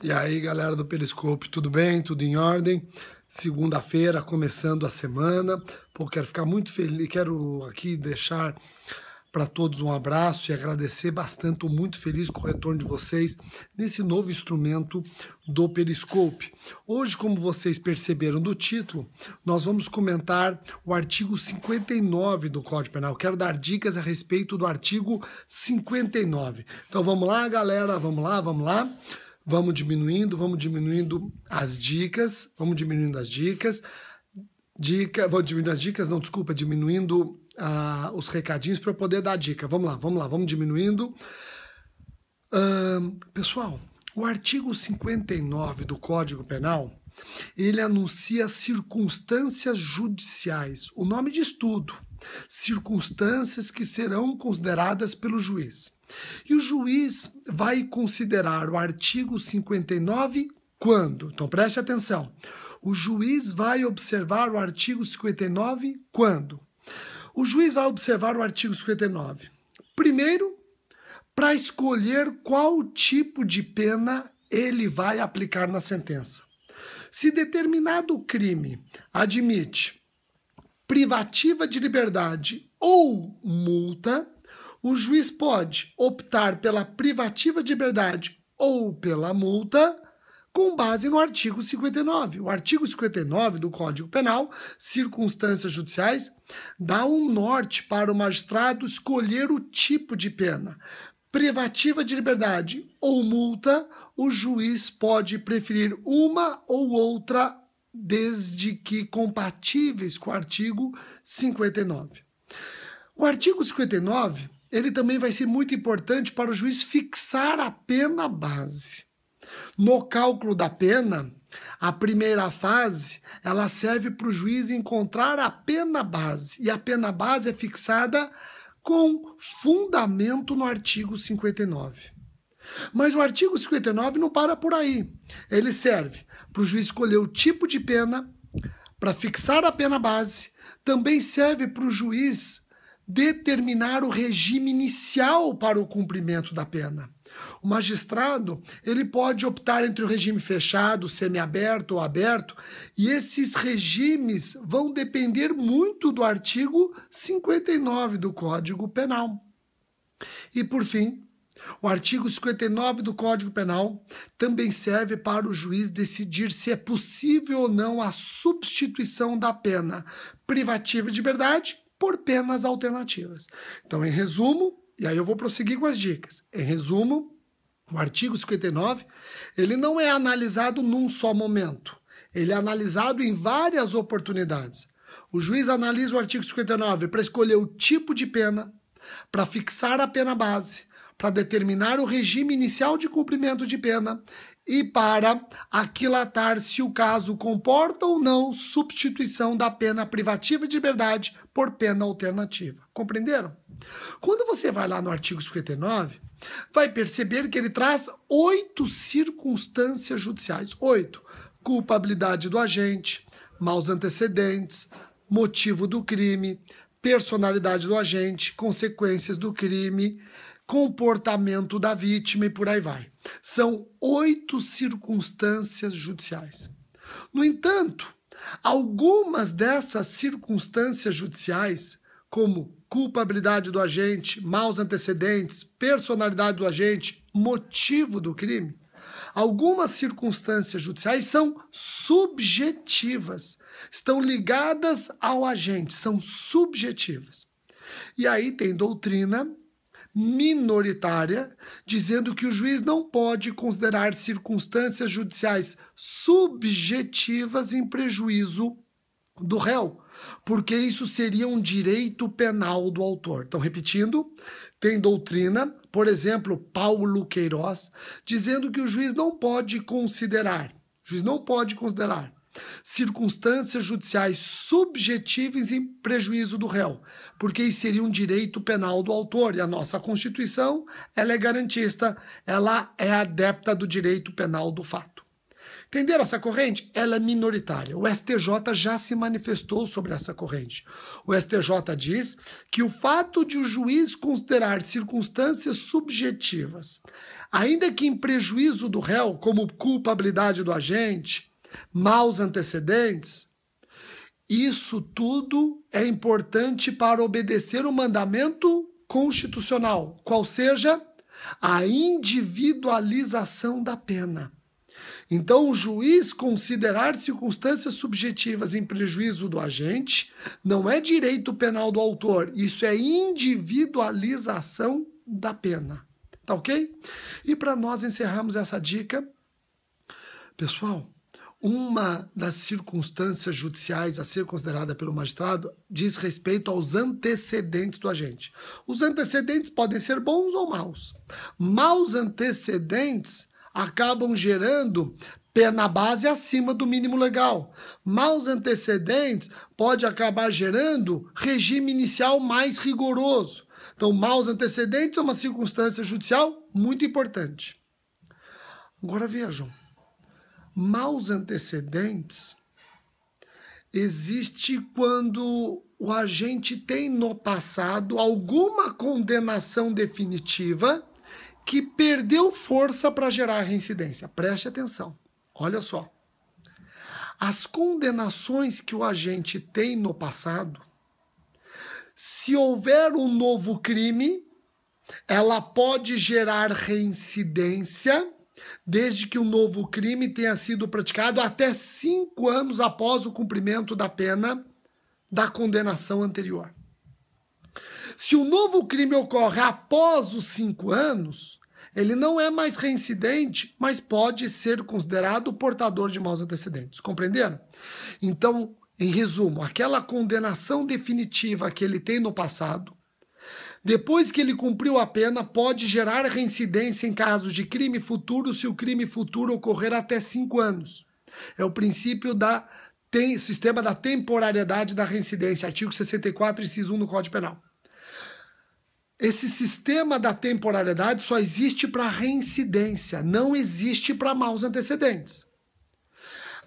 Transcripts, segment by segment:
E aí, galera do Periscope, tudo bem? Tudo em ordem? Segunda-feira, começando a semana. Pô, quero ficar muito feliz, quero aqui deixar para todos um abraço e agradecer bastante, estou muito feliz com o retorno de vocês nesse novo instrumento do Periscope. Hoje, como vocês perceberam do título, nós vamos comentar o artigo 59 do Código Penal. Quero dar dicas a respeito do artigo 59. Então vamos lá, galera, vamos lá. Vamos diminuindo as dicas, diminuindo os recadinhos para eu poder dar dica. Vamos diminuindo. Pessoal, o artigo 59 do Código Penal, ele anuncia circunstâncias judiciais. O nome diz tudo. Circunstâncias que serão consideradas pelo juiz. E o juiz vai considerar o artigo 59 quando? Então preste atenção. O juiz vai observar o artigo 59 quando? O juiz vai observar o artigo 59. Primeiro, para escolher qual tipo de pena ele vai aplicar na sentença. Se determinado crime admite privativa de liberdade ou multa, o juiz pode optar pela privativa de liberdade ou pela multa com base no artigo 59. O artigo 59 do Código Penal, circunstâncias judiciais, dá um norte para o magistrado escolher o tipo de pena. Privativa de liberdade ou multa, o juiz pode preferir uma ou outra, desde que compatíveis com o artigo 59. O artigo 59, ele também vai ser muito importante para o juiz fixar a pena base. No cálculo da pena, a primeira fase, ela serve para o juiz encontrar a pena base. E a pena base é fixada com fundamento no artigo 59. Mas o artigo 59 não para por aí. Ele serve para o juiz escolher o tipo de pena, para fixar a pena base, também serve para o juiz determinar o regime inicial para o cumprimento da pena. O magistrado, ele pode optar entre o regime fechado, semiaberto ou aberto, e esses regimes vão depender muito do artigo 59 do Código Penal. E, por fim, o artigo 59 do Código Penal também serve para o juiz decidir se é possível ou não a substituição da pena privativa de liberdade por penas alternativas. Então, em resumo, e aí eu vou prosseguir com as dicas. Em resumo, o artigo 59, ele não é analisado num só momento. Ele é analisado em várias oportunidades. O juiz analisa o artigo 59 para escolher o tipo de pena, para fixar a pena base, para determinar o regime inicial de cumprimento de pena e para aquilatar se o caso comporta ou não substituição da pena privativa de liberdade por pena alternativa. Compreenderam? Quando você vai lá no artigo 59, vai perceber que ele traz 8 circunstâncias judiciais. 8. Culpabilidade do agente, maus antecedentes, motivo do crime, personalidade do agente, consequências do crime, comportamento da vítima e por aí vai. São 8 circunstâncias judiciais. No entanto, algumas dessas circunstâncias judiciais, como culpabilidade do agente, maus antecedentes, personalidade do agente, motivo do crime, algumas circunstâncias judiciais são subjetivas, estão ligadas ao agente, são subjetivas. E aí tem doutrina minoritária, dizendo que o juiz não pode considerar circunstâncias judiciais subjetivas em prejuízo do réu, porque isso seria um direito penal do autor. Então, repetindo, tem doutrina, por exemplo, Paulo Queiroz, dizendo que o juiz não pode considerar circunstâncias judiciais subjetivas em prejuízo do réu, porque isso seria um direito penal do autor, e a nossa Constituição, ela é garantista, ela é adepta do direito penal do fato. Entenderam essa corrente? Ela é minoritária. O STJ já se manifestou sobre essa corrente. O STJ diz que o fato de o juiz considerar circunstâncias subjetivas, ainda que em prejuízo do réu, como culpabilidade do agente, maus antecedentes, isso tudo é importante para obedecer o mandamento constitucional, qual seja a individualização da pena. Então, o juiz considerar circunstâncias subjetivas em prejuízo do agente não é direito penal do autor, isso é individualização da pena. Tá ok? E para nós encerrarmos essa dica, pessoal, uma das circunstâncias judiciais a ser considerada pelo magistrado diz respeito aos antecedentes do agente. Os antecedentes podem ser bons ou maus. Maus antecedentes acabam gerando pena base acima do mínimo legal. Maus antecedentes pode acabar gerando regime inicial mais rigoroso. Então, maus antecedentes é uma circunstância judicial muito importante. Agora vejam, maus antecedentes existe quando o agente tem no passado alguma condenação definitiva que perdeu força para gerar reincidência. Preste atenção. Olha só. As condenações que o agente tem no passado, se houver um novo crime, ela pode gerar reincidência desde que o novo crime tenha sido praticado até 5 anos após o cumprimento da pena da condenação anterior. Se o novo crime ocorre após os 5 anos, ele não é mais reincidente, mas pode ser considerado portador de maus antecedentes. Compreenderam? Então, em resumo, aquela condenação definitiva que ele tem no passado, depois que ele cumpriu a pena, pode gerar reincidência em caso de crime futuro, se o crime futuro ocorrer até 5 anos. É o princípio sistema da temporariedade da reincidência, artigo 64, inciso 1 do Código Penal. Esse sistema da temporariedade só existe para reincidência, não existe para maus antecedentes.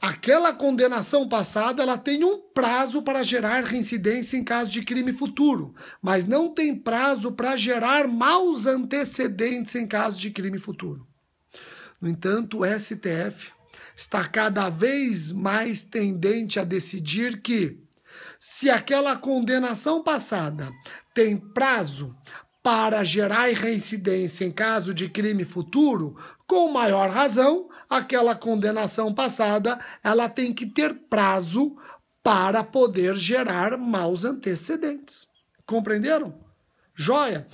Aquela condenação passada, ela tem um prazo para gerar reincidência em caso de crime futuro, mas não tem prazo para gerar maus antecedentes em caso de crime futuro. No entanto, o STF está cada vez mais tendente a decidir que, se aquela condenação passada tem prazo para gerar reincidência em caso de crime futuro, com maior razão, aquela condenação passada, ela tem que ter prazo para poder gerar maus antecedentes. Compreenderam? Joia?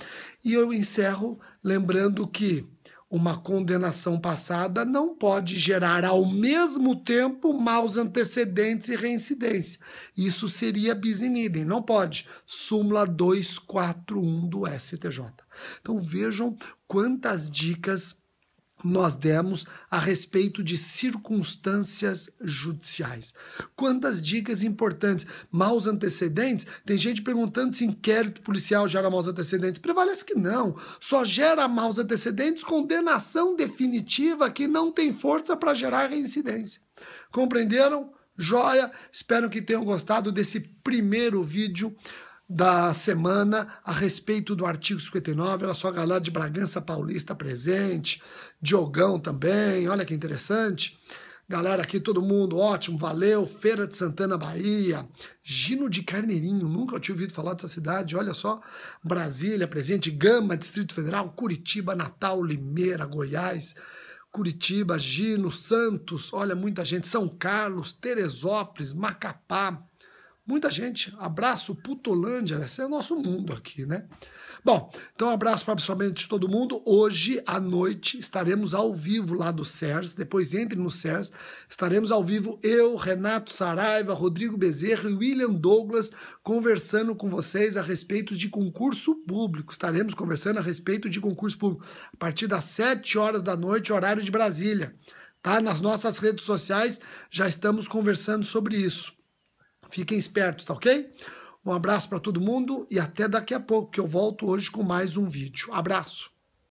E eu encerro lembrando que uma condenação passada não pode gerar ao mesmo tempo maus antecedentes e reincidência. Isso seria bis in idem, não pode. Súmula 241 do STJ. Então vejam quantas dicas nós demos a respeito de circunstâncias judiciais. Quantas dicas importantes. Maus antecedentes, tem gente perguntando se inquérito policial gera maus antecedentes. Prevalece que não. Só gera maus antecedentes condenação definitiva que não tem força para gerar reincidência. Compreenderam? Joia? Espero que tenham gostado desse primeiro vídeo da semana a respeito do artigo 59, olha só a galera de Bragança Paulista presente, Diogão também, olha que interessante, galera aqui todo mundo, ótimo, valeu, Feira de Santana, Bahia, Gino de Carneirinho, nunca tinha ouvido falar dessa cidade, olha só, Brasília presente, Gama, Distrito Federal, Curitiba, Natal, Limeira, Goiás, Curitiba, Gino, Santos, olha muita gente, São Carlos, Teresópolis, Macapá, muita gente, abraço Putolândia, esse é o nosso mundo aqui, né? Bom, então um abraço para absolutamente todo mundo. Hoje à noite estaremos ao vivo lá do CERS, depois entre no CERS, estaremos ao vivo eu, Renato Saraiva, Rodrigo Bezerra e William Douglas conversando com vocês a respeito de concurso público. Estaremos conversando a respeito de concurso público a partir das 7 horas da noite, horário de Brasília. Tá? Nas nossas redes sociais já estamos conversando sobre isso. Fiquem espertos, tá ok? Um abraço para todo mundo e até daqui a pouco, que eu volto hoje com mais um vídeo. Abraço!